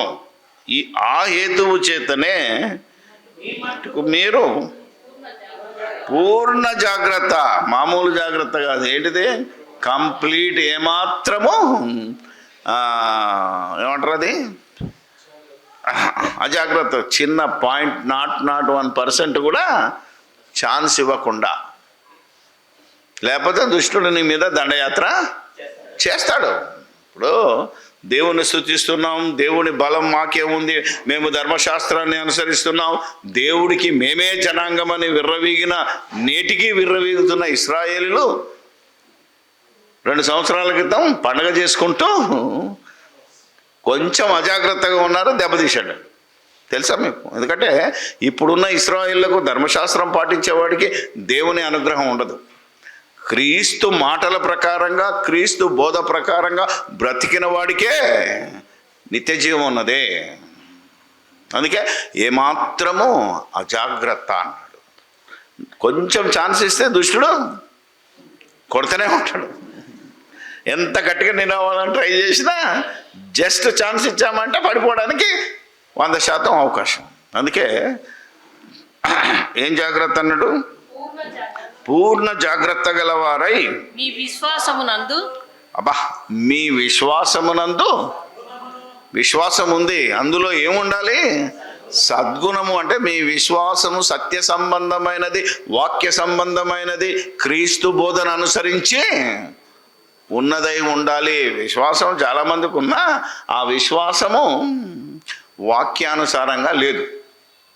ఆ హేతువు చేతనే మీరు పూర్ణ జాగ్రత్త, మామూలు జాగ్రత్త కాదు, ఏంటిది కంప్లీట్, ఏమాత్రము ఏమంటారు అది అజాగ్రత్త, చిన్న 0.01% కూడా ఛాన్స్ ఇవ్వకుండా, లేకపోతే దుష్టుడు నీ మీద దండయాత్ర చేస్తాడు. ఇప్పుడు దేవుని స్తుతిస్తున్నాం, దేవుని బలం మాకే ఉంది, మేము ధర్మశాస్త్రాన్ని అనుసరిస్తున్నాం, దేవుడికి మేమే జనాంగమని విర్రవీగిన, నేటికి విర్రవీగుతున్న ఇశ్రాయేలీలు 2 సంవత్సరాల క్రితం పండగ చేసుకుంటూ కొంచెం అజాగ్రత్తగా ఉన్నారు, దెబ్బతీశాడు. తెలుసా మీకు? ఎందుకంటే ఇప్పుడున్న ఇశ్రాయేళ్లకు ధర్మశాస్త్రం పాటించేవాడికి దేవుని అనుగ్రహం ఉండదు. క్రీస్తు మాటల ప్రకారంగా, క్రీస్తు బోధ ప్రకారంగా బ్రతికిన వాడికే నిత్య జీవం ఉన్నదే. అందుకే ఏమాత్రము అజాగ్రత్త అన్నాడు. కొంచెం ఛాన్స్ ఇస్తే దుష్టుడు కొడుతూనే ఉంటాడు. ఎంత గట్టిగా నిలవాలని ట్రై చేసినా జస్ట్ ఛాన్స్ ఇచ్చామంటే పడిపోవడానికి 100% అవకాశం. అందుకే ఏం జాగ్రత్త అన్నాడు? పూర్ణ జాగ్రత్త గలవారై మీ విశ్వాసమునందు, మీ విశ్వాసమునందు, విశ్వాసం ఉంది, అందులో ఏముండాలి? సద్గుణము. అంటే మీ విశ్వాసము సత్య సంబంధమైనది, వాక్య సంబంధమైనది, క్రీస్తు బోధన అనుసరించి ఉన్నదై ఉండాలి. విశ్వాసం చాలామందికి ఉన్నా ఆ విశ్వాసము వాక్యానుసారంగా లేదు.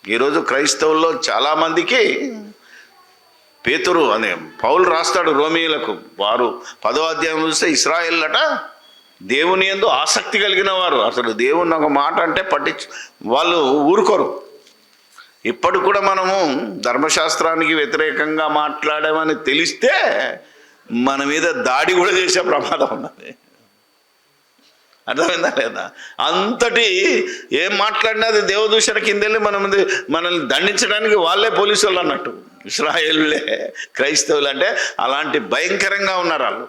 ఈరోజు క్రైస్తవుల్లో చాలామందికి పేతురు అనే పౌలు రాస్తాడు రోమీయులకు, వారు 10వ అధ్యాయం చూస్తే ఇశ్రాయేలట దేవుని యందు ఆసక్తి కలిగిన వారు, అసలు దేవుని ఒక మాట అంటే వాళ్ళు ఊరుకోరు. ఇప్పటి కూడా మనము ధర్మశాస్త్రానికి వ్యతిరేకంగా మాట్లాడామని తెలిస్తే మన మీద దాడి కూడా చేసే ప్రమాదం ఉన్నది. అర్థమైందా లేదా? అంతటి ఏం మాట్లాడినా అది దేవదూషణ కిందెళ్ళి మనల్ని దండించడానికి వాళ్ళే పోలీసు వాళ్ళు అన్నట్టు. ఇశ్రాయేలులే క్రైస్తవులు అంటే అలాంటి భయంకరంగా ఉన్నారు వాళ్ళు.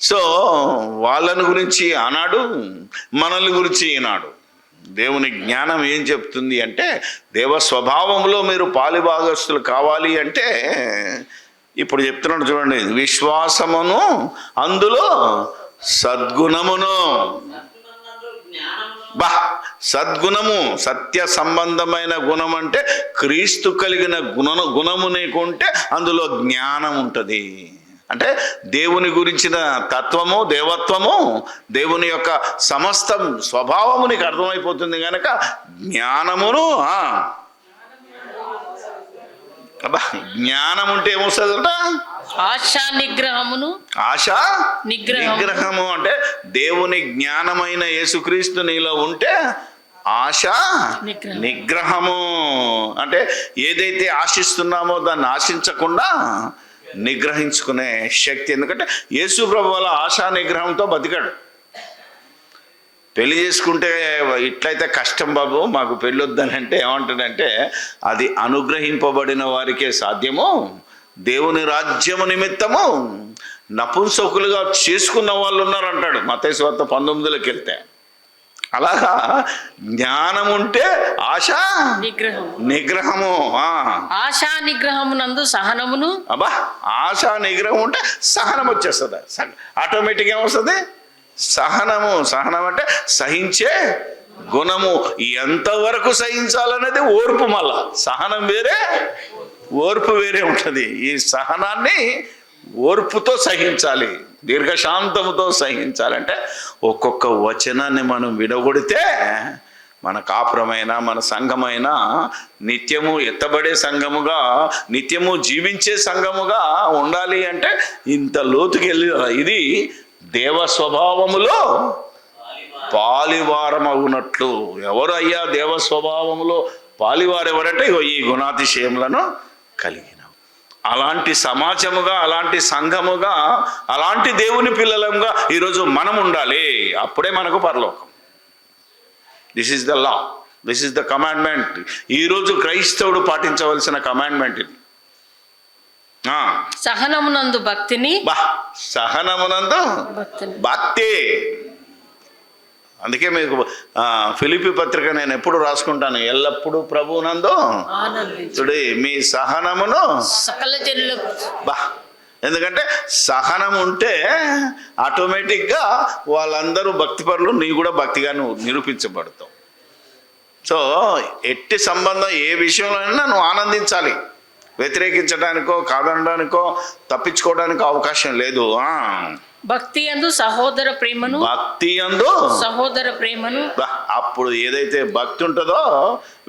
సో వాళ్ళని గురించి ఆనాడు, మనల్ని గురించి ఈనాడు. దేవుని జ్ఞానం ఏం చెప్తుంది అంటే, దేవ స్వభావంలో మీరు పాలిభాగస్తులు కావాలి అంటే ఇప్పుడు చెప్తున్నాడు చూడండి, విశ్వాసమును, అందులో సద్గుణమును. సద్గుణము, సత్య సంబంధమైన గుణం అంటే క్రీస్తు కలిగిన గుణము నీకుంటే అందులో జ్ఞానం ఉంటుంది. అంటే దేవుని గురించిన తత్వము, దేవత్వము, దేవుని యొక్క సమస్త స్వభావము నీకు అర్థమైపోతుంది కనుక జ్ఞానమును. జ్ఞానం ఉంటే ఏమొస్తుందట? ఆశా నిగ్రహమును. ఆశా నిగ్రహము అంటే దేవుని జ్ఞానమైన యేసుక్రీస్తు నీలో ఉంటే ఆశ నిగ్రహము. అంటే ఏదైతే ఆశిస్తున్నామో దాన్ని ఆశించకుండా నిగ్రహించుకునే శక్తి. ఎందుకంటే యేసు ప్రభు వల్ల ఆశా నిగ్రహంతో బతికాడు. పెళ్లి చేసుకుంటే ఇట్లయితే కష్టం బాబు, మాకు పెళ్ళి వద్దని అంటే ఏమంటాడంటే, అది అనుగ్రహింపబడిన వారికే సాధ్యము, దేవుని రాజ్యము నిమిత్తము నపుంసకులుగా చేసుకున్న వాళ్ళు ఉన్నారంటాడు మత్తయి సువార్త 19లోకి వెళ్తే. అలాగా జ్ఞానం ఉంటే ఆశ నిగ్రహము, ఆశా నిగ్రహమునందు సహనమును. అబ్బా, ఆశా నిగ్రహం ఉంటే సహనం వచ్చేస్తుంది, ఆటోమేటిక్గా ఏమొస్తుంది? సహనము. సహనం అంటే సహించే గుణము. ఎంతవరకు సహించాలనేది ఓర్పు. మళ్ళా సహనం వేరే, ఓర్పు వేరే ఉంటుంది. ఈ సహనాన్ని ఓర్పుతో సహించాలి, దీర్ఘశాంతముతో సహించాలంటే ఒక్కొక్క వచనాన్ని మనం విడగొడితే మన కాపురమైన మన సంఘమైన నిత్యము ఎత్తబడే సంఘముగా, నిత్యము జీవించే సంఘముగా ఉండాలి అంటే ఇంత లోతుకి వెళ్ళి, ఇది దేవ స్వభావములో పాలివారమగునట్లు. ఎవరు అయ్యా దేవ స్వభావములో పాలివారు ఎవరంటే ఈ గుణాతిశయములను కలిగిన అలాంటి సమాజముగా, అలాంటి సంఘముగా, అలాంటి దేవుని పిల్లలంగా ఈరోజు మనం ఉండాలి. అప్పుడే మనకు పరలోకం. This is the law, this is the commandment. ఈరోజు క్రైస్తవుడు పాటించవలసిన కమాండ్మెంట్ ఇది. సహనమునందు భక్తిని, సహనమునందు భక్తి. అందుకే మీకు ఫిలిప్పీ పత్రిక నేను ఎప్పుడు రాసుకుంటాను, ఎల్లప్పుడూ ప్రభువునందు మీ సహనమును సకల జనులకు. ఎందుకంటే సహనం ఉంటే ఆటోమేటిక్గా వాళ్ళందరూ భక్తిపరులు, నీ కూడా భక్తిగా నువ్వు నిరూపించబడతావు. సో ఎట్టి సంబంధం ఏ విషయంలోనైనా నువ్వు ఆనందించాలి. వ్యతిరేకించడానికో, కాదనడానికో, తప్పించుకోవడానికో అవకాశం లేదు. భక్తి యందు సహోదర ప్రేమను, భక్తి యందు సహోదర ప్రేమను. అప్పుడు ఏదైతే భక్తి ఉంటుందో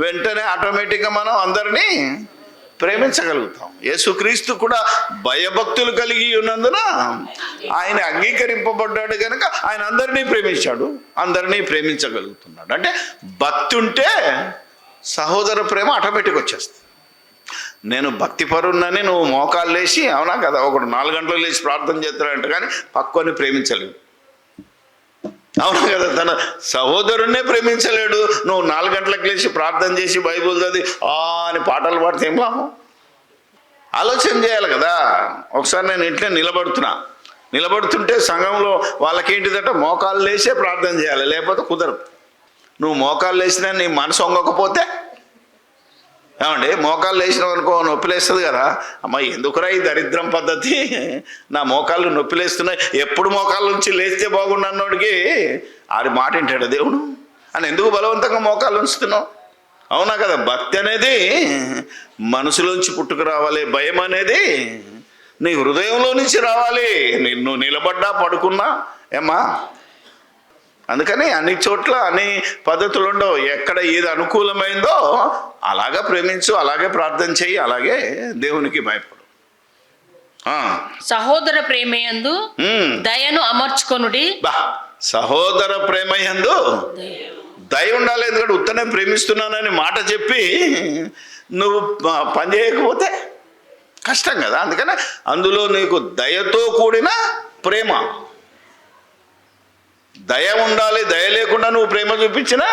వెంటనే ఆటోమేటిక్గా మనం అందరినీ ప్రేమించగలుగుతాం. యేసుక్రీస్తు కూడా భయభక్తులు కలిగి ఉన్నందున ఆయన అంగీకరింపబడ్డాడు కనుక ఆయన అందరినీ ప్రేమించాడు, అందరినీ ప్రేమించగలుగుతున్నాడు. అంటే భక్తి ఉంటే సహోదర ప్రేమ ఆటోమేటిక్ వచ్చేస్తుంది. నేను భక్తిపరున్నని నువ్వు మోకాలు లేచి, అవునా కదా, ఒకడు 4 గంటలు లేచి ప్రార్థన చేస్తాడంట, కానీ పక్కని ప్రేమించలేవు. అవునా కదా, తన సహోదరుణ్ణే ప్రేమించలేడు. నువ్వు 4 గంటలకు లేచి ప్రార్థన చేసి బైబుల్ చదివి అని పాటలు పాడితే ఏం లాభం? ఆలోచన చేయాలి కదా. ఒకసారి నేను ఇంట్లో నిలబడుతుంటే సంఘంలో వాళ్ళకేంటిదట, మోకాలు లేచే ప్రార్థన చేయాలి, లేకపోతే కుదరదు. నువ్వు మోకాలు లేచినా నీ మనసు వంగకపోతే, ఏమండి, మోకాలు లేచినావు అనుకో నొప్పిలేస్తుంది కదా. అమ్మ ఎందుకురా ఈ దరిద్రం పద్ధతి, నా మోకాళ్ళు నొప్పిలేస్తున్నాయి, ఎప్పుడు మోకాళ్ళ నుంచి లేస్తే బాగుండు అన్నోడికి ఆడి మాట వింటాడు దేవుడు అని ఎందుకు బలవంతంగా మోకాళ్ళు ఉంచుతున్నావు? అవునా కదా. భక్తి అనేది మనసులోంచి పుట్టుకు రావాలి, భయం అనేది నీ హృదయంలో నుంచి రావాలి. నిన్ను నిలబడ్డా పడుకున్నా ఏమ్మా. అందుకని అన్ని చోట్ల అన్ని పద్ధతులు ఉండవు. ఎక్కడ ఏది అనుకూలమైందో అలాగే ప్రేమించు, అలాగే ప్రార్థన చెయ్యి, అలాగే దేవునికి భయపడు. సహోదర ప్రేమయందు దయను అమర్చుకొనుడి. సహోదర ప్రేమయందు దయ ఉండాలి. ఎందుకంటే ఉత్తనే ప్రేమిస్తున్నానని మాట చెప్పి నువ్వు పని చేయకపోతే కష్టం కదా. అందుకని అందులో నీకు దయతో కూడిన ప్రేమ, దయ ఉండాలి. దయ లేకుండా నువ్వు ప్రేమ చూపించినా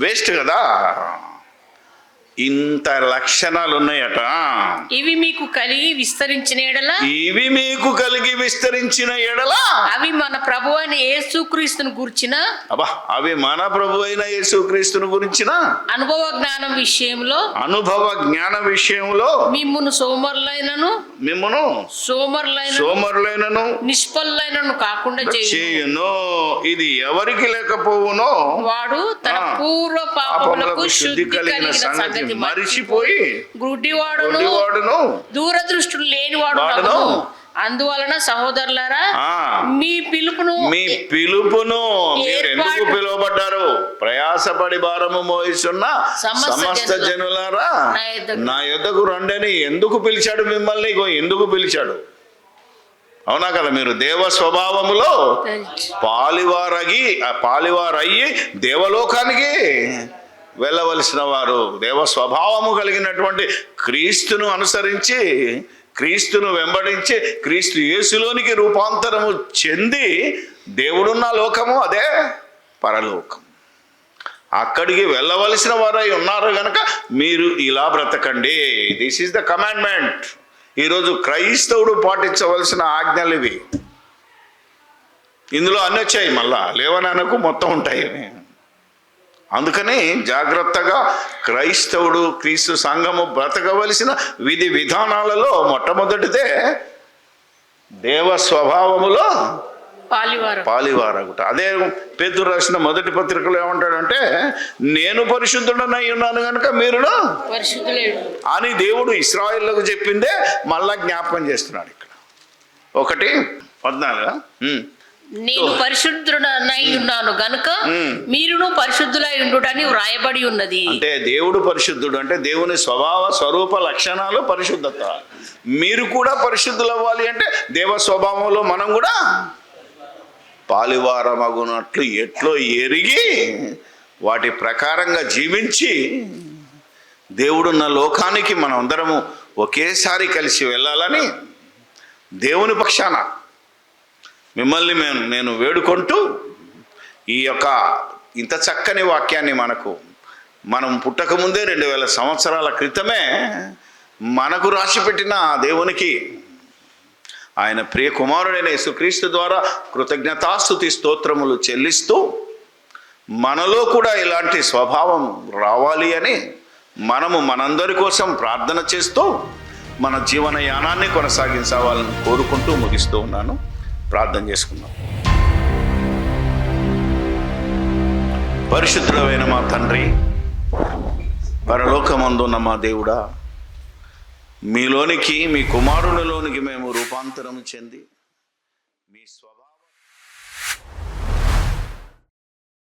వేస్ట్ కదా. ఇంత లక్షణాలు ఉన్నాయట. ఇవి మీకు కలిగి విస్తరించిన ఎడల అవి మన ప్రభు అయిన యేసుక్రీస్తును గురించిన అనుభవ జ్ఞానం విషయంలో మిమ్మును సోమరులైనను నిష్ఫలులైనను కాకుండా చేయును. ఇది ఎవరికి లేకపోవునో వాడు తన పూర్వ పాపములకు శుద్ధి కలిగిన సంగతి మరిచిపోయి గుడ్డివాడును దూరదృష్టులు లేనివాడును. అందువలన సహోదరులారా, మీ పిలుపును ఎందుకు పిలువబడ్డారు? ప్రయాసపడి భారము మోయిస్తున్న సమస్త జనులారా నా యొద్దకు రండని ఎందుకు పిలిచాడు మిమ్మల్ని? ఎందుకు పిలిచాడు? అవునా కదా. మీరు దేవ స్వభావములో పాలివారయ్యి దేవలోకానికి వెళ్ళవలసిన వారు, దేవ స్వభావము కలిగినటువంటి క్రీస్తును అనుసరించి, క్రీస్తును వెంబడించి, క్రీస్తు యేసులోనికి రూపాంతరము చెంది దేవుడున్న లోకము అదే పరలోకం. అక్కడికి వెళ్ళవలసిన వారై ఉన్నారు కనుక మీరు ఇలా బ్రతకండి. This is the commandment. ఈరోజు క్రైస్తవుడు పాటించవలసిన ఆజ్ఞలు ఇవి. ఇందులో అన్నీ వచ్చాయి, మళ్ళా లేవనకు మొత్తం ఉంటాయి. అందుకని జాగ్రత్తగా క్రైస్తవుడు, క్రీస్తు సంఘము బ్రతకవలసిన విధి విధానాలలో మొట్టమొదటిదే దేవ స్వభావములో పాలివారగుట. అదే పేతురు రాసిన మొదటి పత్రికలో ఏమంటాడంటే, నేను పరిశుద్ధుడనై ఉన్నాను కనుక మీరును అని దేవుడు ఇశ్రాయేలుకు చెప్పిందే మళ్ళా జ్ఞాపకం చేస్తున్నాడు ఇక్కడ. 1:14 నేను పరిశుద్ధుడనై ఉన్నాను గనుక మీరును పరిశుద్ధులై ఉండుటని వ్రాయబడి ఉన్నది. అంటే దేవుడు పరిశుద్ధుడు అంటే దేవుని స్వభావ స్వరూప లక్షణాలు పరిశుద్ధత. మీరు కూడా పరిశుద్ధులు అవ్వాలి అంటే దేవ స్వభావంలో మనం కూడా పాలివారమగునట్లు ఎట్లో ఎరిగి వాటి ప్రకారంగా జీవించి దేవుడున్న లోకానికి మనం అందరము ఒకేసారి కలిసి వెళ్ళాలని దేవుని పక్షాన మిమ్మల్ని నేను వేడుకుంటూ ఈ యొక్క ఇంత చక్కని వాక్యాన్ని మనం పుట్టకముందే 2000 సంవత్సరాల క్రితమే మనకు రాసిపెట్టిన ఆ దేవునికి, ఆయన ప్రియ కుమారుడైన యేసుక్రీస్తు ద్వారా కృతజ్ఞతాస్తుతి స్తోత్రములు చెల్లిస్తూ మనలో కూడా ఇలాంటి స్వభావం రావాలి అని మనందరి కోసం ప్రార్థన చేస్తూ మన జీవన యానాన్ని కొనసాగించాలని కోరుకుంటూ ముగిస్తూ ఉన్నాను. ప్రార్థన చేసుకుందాం. పరిశుద్ధుడైన మా తండ్రి, పరలోకమందున్న మా దేవుడా, మీలోనికి, మీ కుమారునిలోనికి మేము రూపాంతరం చెంది